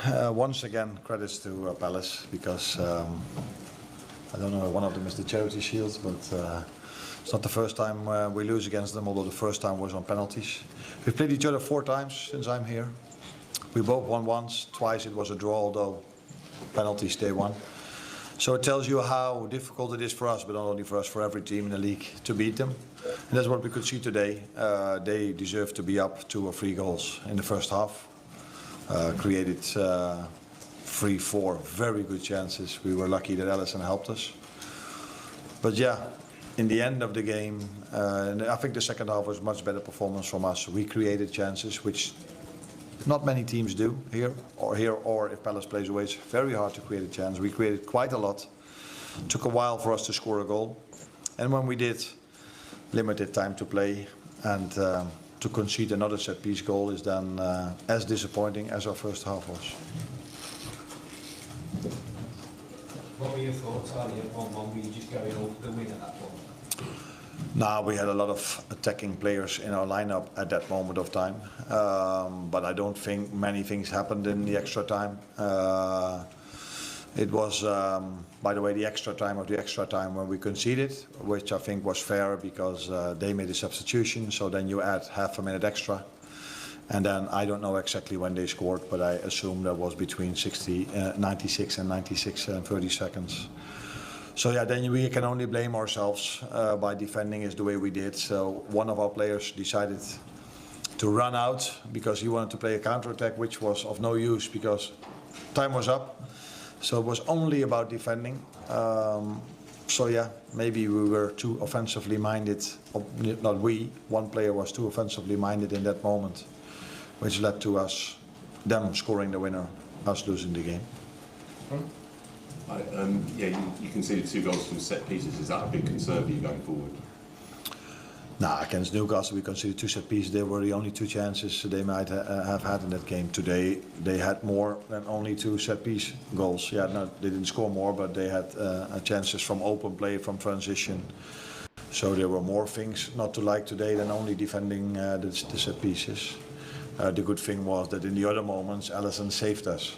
Once again, credits to Palace because I don't know, one of them is the Charity Shield, but it's not the first time we lose against them, although the first time was on penalties. We've played each other 4 times since I'm here. We both won once, twice it was a draw, although penalties they won. So it tells you how difficult it is for us, but not only for us, for every team in the league to beat them. And that's what we could see today. They deserve to be up 2 or 3 goals in the first half. Created 3, 4 very good chances. We were lucky that Alisson helped us. But yeah, in the end of the game, I think the second half was much better performance from us. We created chances, which not many teams do here, or if Palace plays away, it's very hard to create a chance. We created quite a lot. Took a while for us to score a goal. And when we did, limited time to play, and to concede another set-piece goal is then as disappointing as our first half was. What were your thoughts, Arne, on 1-1? Were you just going all for the win at that point? No, we had a lot of attacking players in our lineup at that moment of time, but I don't think many things happened in the extra time. It was, by the way, the extra time of the extra time when we conceded, which I think was fair because they made a substitution, so then you add half a minute extra. And then I don't know exactly when they scored, but I assume that was between 96 and 96 and 30 seconds. So yeah, then we can only blame ourselves by defending is the way we did. So one of our players decided to run out because he wanted to play a counter-attack, which was of no use because time was up. So it was only about defending. So yeah, maybe we were too offensively minded. Not we, one player was too offensively minded in that moment, which led to them scoring the winner, us losing the game. Yeah, you conceded 2 goals from set pieces. Is that a big concern for you going forward? Nah, against Newcastle we conceded 2 set pieces. They were the only 2 chances they might have had in that game. Today they had more than only 2 set piece goals. Yeah, no, they didn't score more, but they had chances from open play, from transition. So there were more things not to like today than only defending the set pieces. The good thing was that in the other moments Alisson saved us.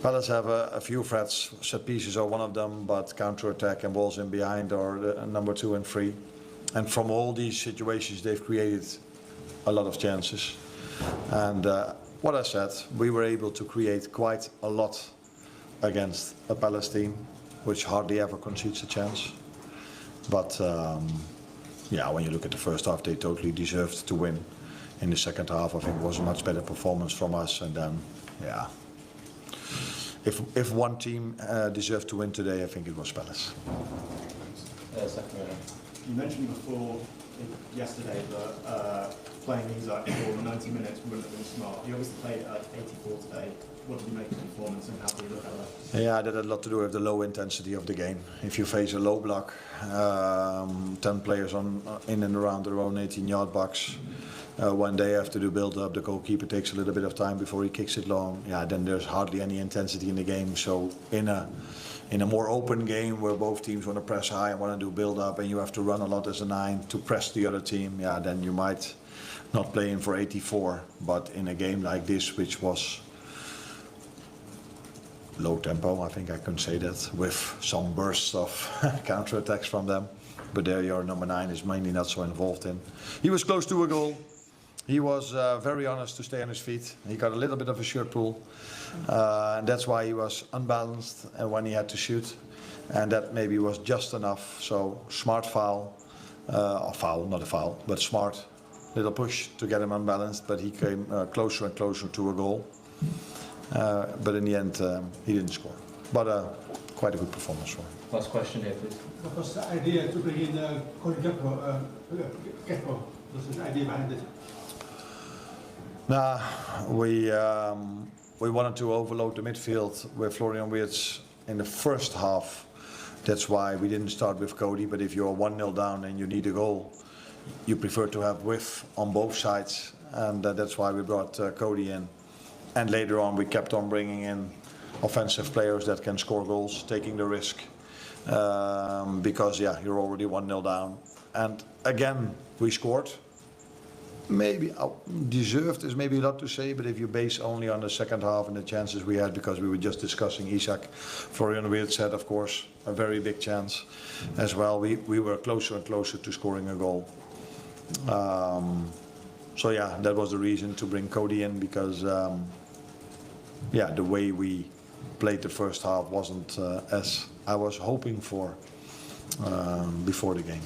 Palace have a few threats. Set pieces are one of them, but counter-attack and balls in behind are the number 2 and 3. And from all these situations, they've created a lot of chances. And what I said, we were able to create quite a lot against a Palace team, which hardly ever concedes a chance. But yeah, when you look at the first half, they totally deserved to win. In the second half, I think it was a much better performance from us. And then, yeah. If one team deserved to win today, I think it was Palace. You mentioned before yesterday that playing Isak for 90 minutes wouldn't have been smart. You obviously played at 84 today. What did you make of the performance and how do you look at that? Yeah, that had a lot to do with the low intensity of the game. If you face a low block, 10 players in and around their own 18-yard box, when they have to do build-up, the goalkeeper takes a little bit of time before he kicks it long. Yeah, then there's hardly any intensity in the game. So in a more open game where both teams want to press high and want to do build-up, and you have to run a lot as a 9 to press the other team, yeah, then you might not play in for 84. But in a game like this, which was low tempo, I think I can say that, with some bursts of counter-attacks from them. But there your number 9 is mainly not so involved in. He was close to a goal. He was very honest to stay on his feet. He got a little bit of a shirt pull. And that's why he was unbalanced when he had to shoot. And that maybe was just enough. So smart foul, or foul, not a foul, but smart little push to get him unbalanced. But he came closer and closer to a goal. But in the end, he didn't score. But quite a good performance for him. Last question here, please. What was the idea to bring in Cody Gakpo? What's the idea behind it? Nah, we wanted to overload the midfield with Florian Wirtz in the first half. That's why we didn't start with Cody. But if you're 1-0 down and you need a goal, you prefer to have width on both sides, and that's why we brought Cody in. And later on, we kept on bringing in offensive players that can score goals, taking the risk. Because yeah, you're already 1-0 down. And again, we scored. Maybe deserved is maybe a lot to say, but if you base only on the second half and the chances we had, because we were just discussing Isak, Florian Wirtz had, of course, a very big chance as well. We were closer and closer to scoring a goal. So yeah, that was the reason to bring Cody in, because yeah, the way we played the first half wasn't as I was hoping for before the game.